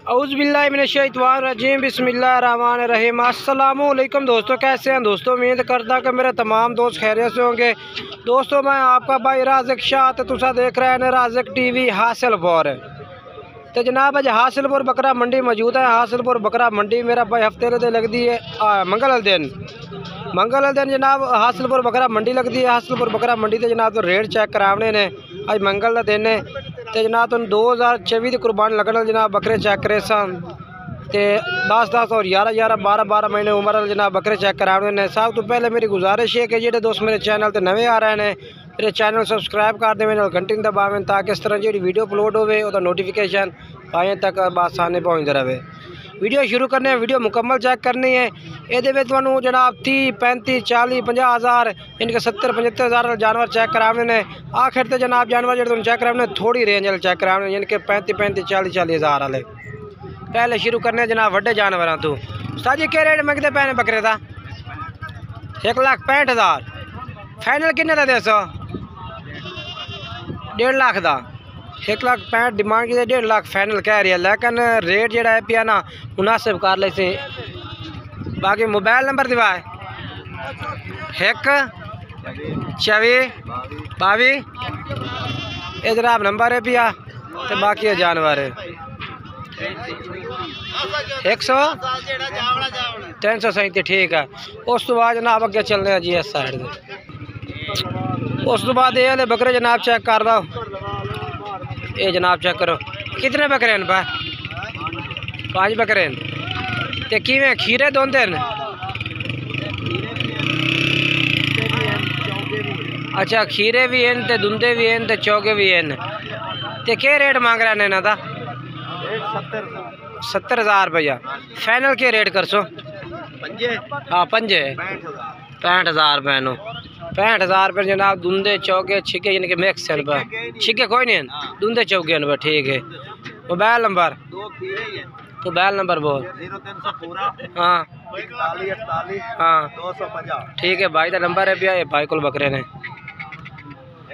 औज़ुबिल्लाहिमिनश्शैतानिर्रजीम बिस्मिल्लाहिर्रहमानिर्रहीम। अस्सलामुअलैकुम दोस्तों, कैसे हैं दोस्तों? उम्मीद करता कि मेरे तमाम दोस्त खैरियत से होंगे। दोस्तों मैं आपका भाई राज़िक शाह ते तुसा देख रहे हैं राज़िक टीवी हासिलपुर। तो जनाब अज हासिलपुर बकरा मंडी मौजूद है। हासिलपुर बकरा मंडी मेरा भाई हफ्ते दे लगती है मंगल दिन जनाब हासिलपुर बकरा मंडी लगती है। हासिलपुर बकरा मंडी से जनाब तो रेट चेक कराने ने। अज मंगल का दिन है तो जनाब तुम 2024 की कुर्बानी लगने जनाब बकरे चेक करे सन ते 10 और 11 12 महीने उम्र जनाब बकरे चेक कराने ने। सब तो पहले मेरी गुजारिश है कि जो दोस्त मेरे चैनल पर नवे आ रहे हैं मेरे चैनल सब्सक्राइब कर देवें, घंटी दबावें ताकि इस तरह जी वीडियो अपलोड हो नोटिफिकेशन पाए तक आसानी पहुँचते रहे। वीडियो शुरू करने वीडियो मुकम्मल चेक करनी है। ये जनाब 30 35 40 50 हज़ार इनके 70 75 हज़ार जानवर चेक कराने ने। आखिर तो जनाब जानवर जो चेक कराने थोड़ी रेंज वाले चेक कराने इनके 35 35 40 40 हज़ार वाले। पहले शुरू करने जनाब वड्डे जानवर तू उस्ताद जी क्या रेट मंगते पे बकरे का? 1,65,000 फाइनल किन्ने का 200 1.5 लाख का 1,65,000 डिमांड की 1.5 लाख फाइनल कह रही है, लेकिन रेट जो है पिया ना मुनासिब कर ले से। बाकी मोबाइल नंबर दिवाए 12422 ये जनाब नंबर है पिया तो बाकी है जानवर है 337 ठीक है। उस तो बाद जनाब अगे चलने हैं जी इस साइड से। उस तो बाद ये बकरे जनाब चेक कर रहा ये जनाब चेक करो कितने बकरे हैं भाई? 5 बकरे हैं ते किवें खीरे दोंदे न? अच्छा खीरे भी हैं ते दुंदे भी हैं ते चौके भी हैं ते क्या रेट मांग रहे हैं इन्हों का? 70,000 रुपया फाइनल के रेट कर सो? हाँ 65,000 रुपये नो 65,000 रुपये जनाब दुंदे चौके छिके यानी कि मिक्स है छिके कोई नहीं दुंदे चौके हैं ठीक है। मोबाइल नंबर बोल। हाँ हाँ ठीक है भाई का नंबर है भैया भाई को बकरे ने।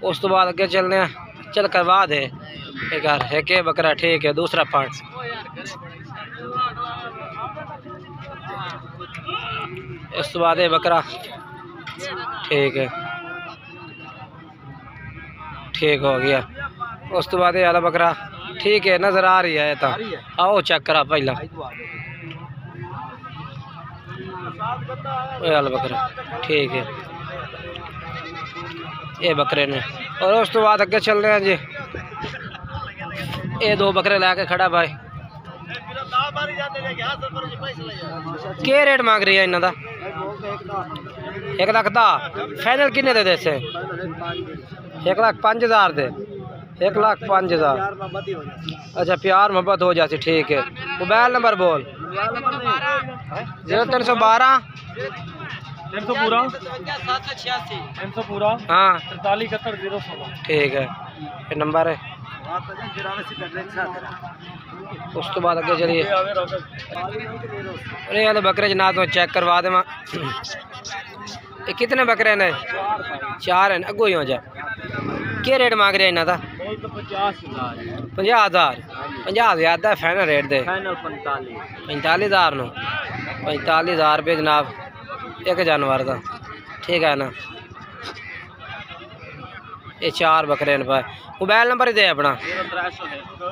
उस तो बाद अगे चलने चल करवा दे एक बकरा ठीक है। दूसरा पार्ट इस तो बाद बकरा ठीक है ठीक हो गया। उस तो बाद वाला बकरा ठीक है नज़र आ रही है तो आओ चेक करा पहला वाला बकरा ठीक है ये बकरे ने। और उस तो बाद अगे चल रहे हैं जी ये 2 बकरे ला के खड़ा भाई। क्या रेट मांग रही है इन्हों का? 1 लाख का फाइनल किन्ने दे से? 1,05,000 दे 1,05,000। अच्छा प्यार मोहब्बत हो जाती ठीक है। मोबाइल नंबर बोल। 0312 हाँ ठीक है ये नंबर है। उस तो बाद अगे चलिए अरे वाले बकरे जनाब तो चेक करवा दे। ये कितने बकरे ने? 4 हैं अगो ही हो जा। क्या रेट मांग रहे हैं इन्हों का? 50,000 50,000 का फाइनल रेट दे 45,000 नो 45,000 रुपये जनाब एक जानवर का ठीक है ना। ये 4 बकरे भाई। मोबाइल नंबर ही दे अपना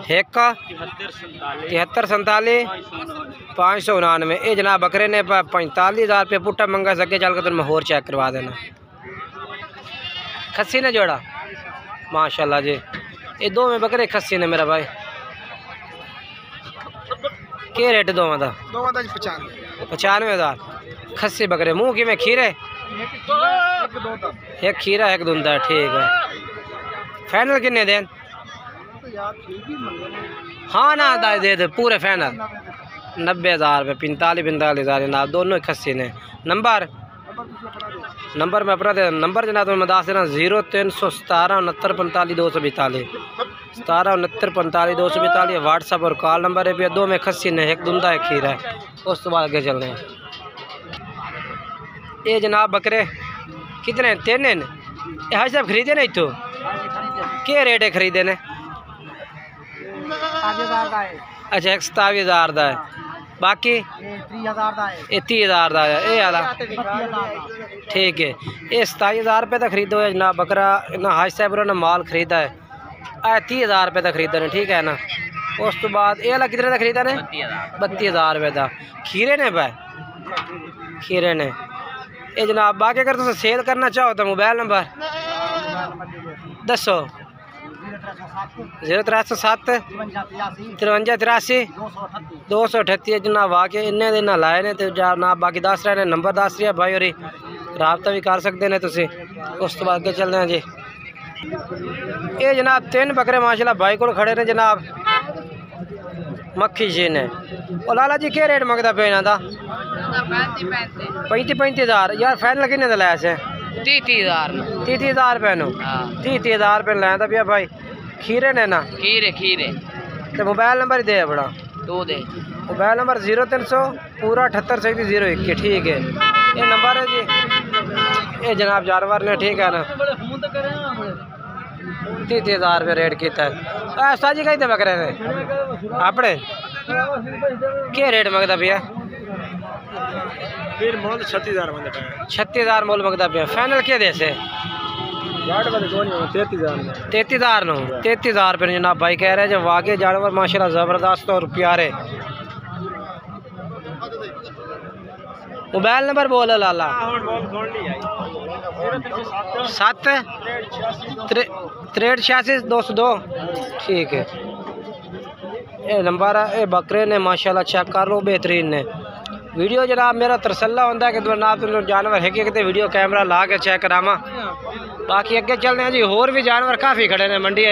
7347 599। ये जनाब बकरे ने 45,000 रुपये पुट्टा मंगा सके चल कर तुम होर चेक करवा देना। खस्सी ने जोड़ा माशाल्लाह जी ये 2 में बकरे खस्सी ने मेरा भाई। क्या रेट दोवां दा? 95,000 खस्सी बकरे। मुँह कि में खीरे एक खीरा एक दुंदा ठीक है। फाइनल किन्ने देन? हाँ ना दे पूरे फाइनल 90,000 रुपये 45,000 जनाब दोनों ही खस्सी ने। नंबर मैं अपना दे नंबर जनाब मैं दस देना 0317 69 45 242 17 69 45 242 व्हाट्सअप और कॉल नंबर है भैया। 2 में खस्सी ने एक दुंदा एक खीरा है। उस तो बाद आगे चल रहे हैं। ये जनाब बकरे कितने 3 हैं? हाजी साहब खरीदे ना इतों क्या रेट है खरीदे ने? 5,000 का है अच्छा 27,000 का है, बाकी ये 30,000 का है। ये वाला ठीक है, ये 27,000 रुपये का खरीदो है जनाब बकरा। इन्हें हाज साहब ने माल खरीदा है 30,000 रुपये का खरीदा ने, ठीक है ना। उस तो बाद ये वाला कितने का खरीदा ने? 32,000 रुपये का। खीरे ने भाई, खीरे ने ये जनाब। बाकी अगर तुम सेल करना चाहो तो मोबाइल नंबर दसो। 0307 53 83 238 जनाब। आके इन्ने दिन लाए ने तो जनाब बाकी दस रहे ने, नंबर दस रहा भाई और रबता भी कर सकते हैं तुम। उस तो बाद अगे चलते हैं जी। ये जनाब 3 बकरे माशाल्लाह भाई को खड़े ने जनाब, मक्खी जी ने। और लाला जी क्या रेट मंगता पे इन्हों का? 35,000 यार। फाइनल किन्ने का लाया से? 30,000 रुपये नु। 30,000 रुपये लाया पिया भाई। खीरे ने ना? खीरे तो मोबाइल नंबर ही दे अपना। दे मोबाइल नंबर 0300 पूरा 78 01। ठीक है, ये नंबर है जी। ये जनाब जानवर ने, ठीक है ना। 30,000 रुपये रेट किया है। ऐसा जी कहीं बकरे ने अपने क्या रेट मंगता पिया? 36,000 मोल मंगता पिया। फाइनल क्या दे से? 33,000 रुपये जनाब भाई कह रहे हैं। जब वाकई जानवर माशाल्लाह ज़बरदस्त और प्यारे। मोबाइल नंबर बोलो लाला। 7 63 86 202। ठीक है, ये नंबर है। ये बकरे ने माशाल्लाह चेक कर लो, बेहतरीन ने। वीडियो जनाब मेरा तरसला होता है कि जनाब तुम जानवर है कि वीडियो कैमरा ला के चेक करावा। बाकी अगे चलते हैं जी। होर भी जानवर काफ़ी खड़े ने मंडी।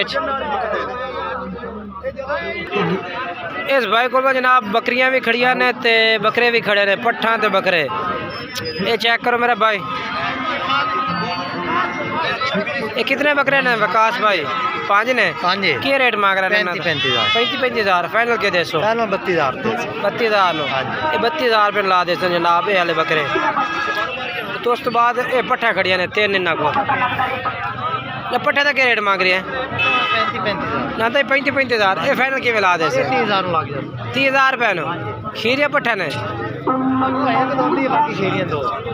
इस भाई को जनाब बकरियां भी खड़िया ने ते बकरे भी खड़े ने, पट्ठा ते बकरे। ये चेक करो मेरा भाई, ये कितने बकरे ने विकास भाई? 5 ने। क्या रेट मांग रहे हैं? 35,000। फाइनल के दे सो? 32,000 नो। ये 32,000 रुपये ला दे जनाब ये वाले बकरे। तो उस तो बाद ये पट्ठा खड़िया ने 3 इन्हों को। पट्ठे का क्या रेट मांग रही है? 35,000। ये फाइनल के ला दे? 30,000 रुपये नो। खीरिया पट्ठा ने?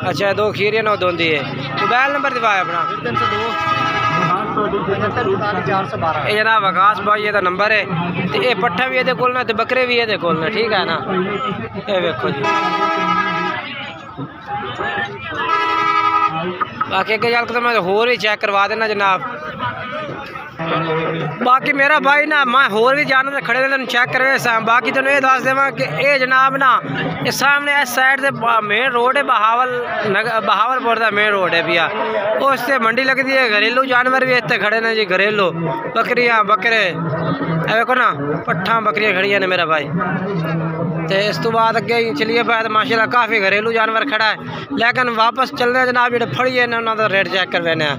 अच्छा 2 खीरिया नो दोंदी है। मोबाइल नंबर दिवाया अपना? ये जनाब आकाश भाई ये नंबर है। तो ये पट्ठा भी ये कोल ना, तो बकरे भी ये कोल ना, ठीक है ना। ये देखो जी। बाकी अगे चल के मैं होर भी चेक करवा देना जनाब। बाकी मेरा भाई ना मैं होर भी जानवर खड़े ने चेक करवे सा। बाकी तेन ये दस देव कि ये जनाब ना ये सामने इस साइड से मेन रोड है, बहावलपुर का मेन रोड है भैया। उससे मंडी लगती है। घरेलू जानवर भी इतने खड़े ने जी, घरेलू बकरियां बकरे। देखो ना पट्ठा बकरियां खड़िया ने मेरा भाई। तो इस तो बाद अगे चलिए भाई तो माशाल्लाह काफ़ी घरेलू जानवर खड़ा है। लेकिन वापस चलने जनाब जो फड़िए ने उन्होंने रेट चेक करवाने।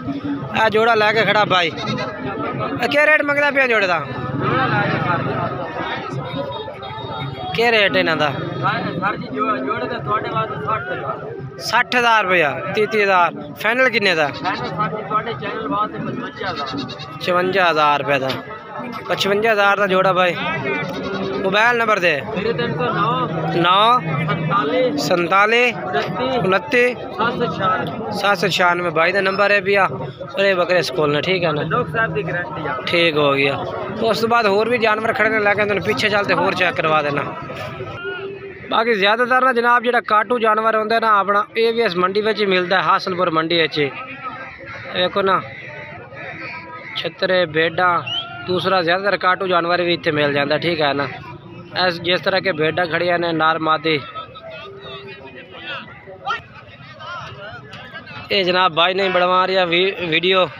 आ जोड़ा लैके खड़ा भाई। क्या रेट मंगता पिया जोड़े का? क्या रेट है इन्हों का? 60,000 रुपया। 30,000। फाइनल किन्ने का? 55,000 रुपये का। 55,000 का जोड़ा भाई। मोबाइल नंबर दे? 9 47 29 796 भाई का नंबर है भैया। और ये बकरे स्कूल ने, ठीक है ना। ठीक हो गया। तो उस बाद होर भी जानवर खड़े लगे तो पीछे चलते होर चेक करवा देना। बाकी ज़्यादातर ना जनाब जो काटू जानवर होंगे ना अपना ये भी इस मंडी में ही मिलता है, हासलपुर मंडी। देखो ना छतरे भेडा दूसरा ज़्यादातर काटू जानवर भी इतने मिल जाता, ठीक है ना। जिस तरह के भेडा खड़िया ने नार मादी। ये जनाब भाई नहीं बढ़वा रहा वीडियो।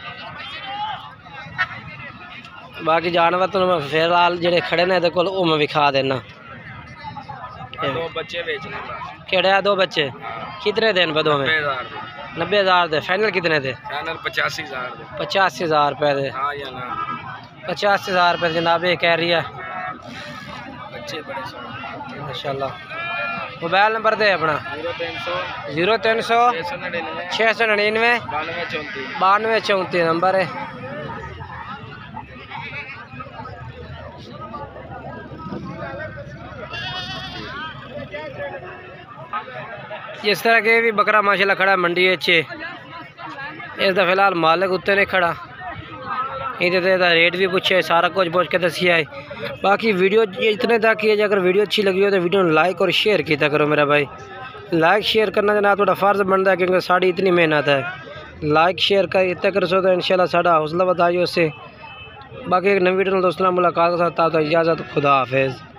बाकी जानवर तो फिलहाल जेडे खड़े ने को मैं विखा देना। 2 बच्चे बेचने केड़े? 2 बच्चे कितने दिन पे? 90,000 दे। फाइनल कितने थे? 85,000 रुपये दे। 85,000 रुपये जनाब ये कह रही है। माशाल्लाह। मोबाइल नंबर दे अपना? 0300 699 92 34 नंबर है। इस तरह के भी बकरा माशाल्लाह खड़ा मंडी अच्छे इसका फिलहाल मालिक उत्ते ने खड़ा इधर रेट भी पूछे सारा कुछ पूछ के दसिया है। बाकी वीडियो इतने तक ही है, अगर वीडियो अच्छी लगी हो तो वीडियो लाइक और शेयर किया करो मेरा भाई। लाइक शेयर करना जनाब थोड़ा फ़र्ज बनता है क्योंकि साड़ी इतनी मेहनत है। लाइक शेयर कर इतना कर सो तो इंशाल्लाह साड़ा हौसला बताइए उससे। बाकी एक नई वीडियो में दोस्तों मुलाकात के साथ इजाज़त, खुदा हाफिज़।